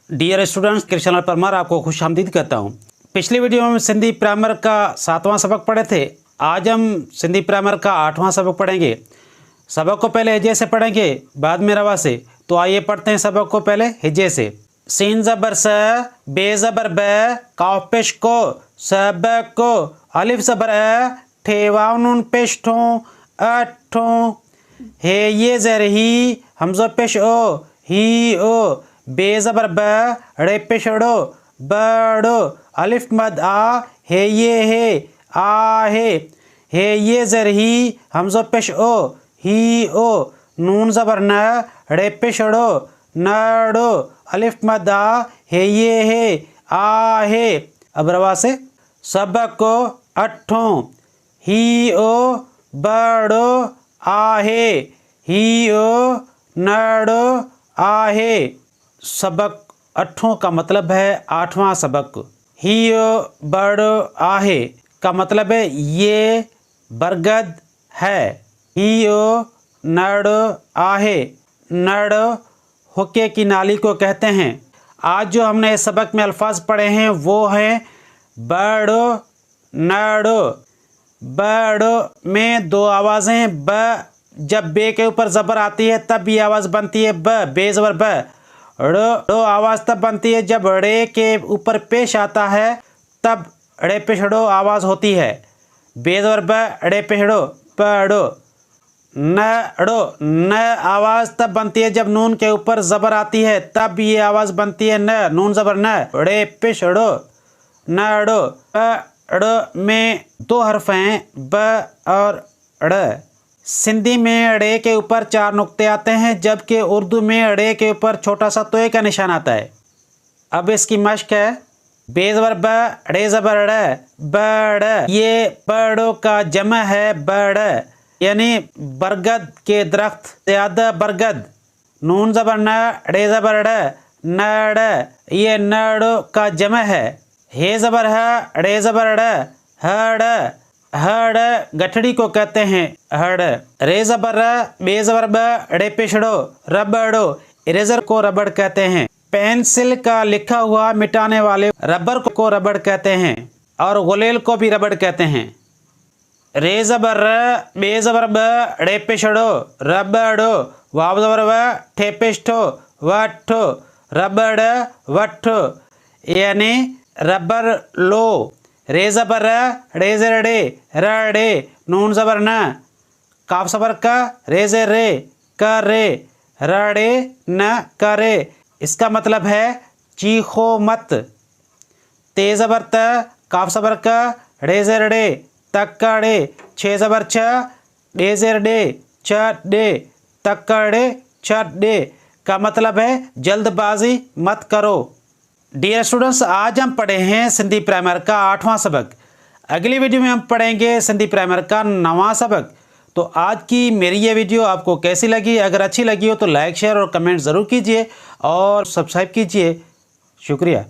Dear students, के channel पर मैं आपको खुश आमदीद कहता हूँ। पिछली वीडियो में हम सिंधी प्राइमर का 7वां सबक पढ़े थे। आज हम सिंधी प्राइमर का 8वां सबक पढ़ेंगे। सबक को पहले हिज्जे से पढ़ेंगे, बाद में रवा से। तो आइए पढ़ते हैं सबक को पहले हिज्जे से। सीन ज़बर स, बे ज़बर ब, काफ पेश को, सब को, अलिफ ज़बर अ, ठे वाव नून पेश ठों, अठों, हे ये ज़र ही, हमज़ो पेश ओ, ही ओ, बे ज़बर ब, रे पेश ड़ो, बड़ो, अलिफ मद आ, हे ये हे, आ हे ये ज़र ही, हमज़ो पेश ओ, ही ओ, नून ज़बर न, रे पेश ड़ो, नड़ो, अलिफ मद आ, हे ये हे, आ हे। अब रवा से। सबक को अठों, ही ओ, बड़ो, आहे, ही ओ, नड़ो, आहे। सबक अठों का मतलब है 8वां सबक। ही ओ, बड़ो, आहे का मतलब है ये बरगद है। ही ओ, नड़ो, आहे, नड़ो हुक्के की नाली को कहते हैं। आज जो हमने इस सबक में अल्फाज पढ़े हैं वो हैं बड़ो, नड़ो। बड़ो में दो आवाज़ें, ब जब बे के ऊपर ज़बर आती है तब ये आवाज़ बनती है ब, बे ज़बर ब। ड़ो आवाज़ तब बनती है जब ड़े के ऊपर पेश आता है, तब ड़े पेश ड़ो आवाज़ होती है। बे ज़बर ब, ड़े पेश ड़ो, पड़ो। नड़ो, न आवाज़ तब बनती है जब नून के ऊपर ज़बर आती है, तब ये आवाज़ बनती है न, नून ज़बर न, ड़े पेश ड़ो, नड़ो। ड़ में दो हर्फ हैं, ब और ड़। सिंधी में ड़े के ऊपर 4 नुक्ते आते हैं, जबकि उर्दू में ड़े के ऊपर छोटा सा तोय का निशान आता है। अब इसकी मश्क है। बे ज़बर ब, ड़े ज़बर ड़, बड़। ये बड़ों का जमा है बड़, यानी बरगद के दरख्त, ज़्यादा बरगद। नून ज़बर न, ड़े ज़बर ड़, नड़। ये नड़ों का जमा है। हे ज़बर ह, ड़े ज़बर ड़, हड़। हड़ गठड़ी को कहते हैं हड़। रे ज़बर र, बे ज़बर ब, ड़े पेशड़ो, रबड़ो। इरेज़र को रबड़ कहते हैं। पेंसिल का लिखा हुआ मिटाने वाले रबर को रबड़ कहते हैं, और गुलेल को भी रबड़ कहते हैं। रे ज़बर र, बे ज़बर ब, ड़े पेशड़ो, रबड़ो। वाव ज़बर व, ठे पेशठो, वठो, रबड़, वठो, यानी रबर लो। रे ज़बर र, ड़े ज़र ड़े, रड़े। नून ज़बर न, काफ ज़बर का, रे ज़र रे, करे, रड़े न करे। इसका मतलब है चीखो मत। ते ज़बर त, काफ ज़बर का, ड़े ज़र ड़े, तकड़े। छे ज़बर छ, डे ज़र डे, चडे, तकड़े, चडे का मतलब है जल्दबाजी मत करो। डियर स्टूडेंट्स, आज हम पढ़े हैं सिंधी प्राइमर का 8वां सबक। अगली वीडियो में हम पढ़ेंगे सिंधी प्राइमर का 9वां सबक। तो आज की मेरी ये वीडियो आपको कैसी लगी? अगर अच्छी लगी हो तो लाइक, शेयर और कमेंट ज़रूर कीजिए और सब्सक्राइब कीजिए। शुक्रिया।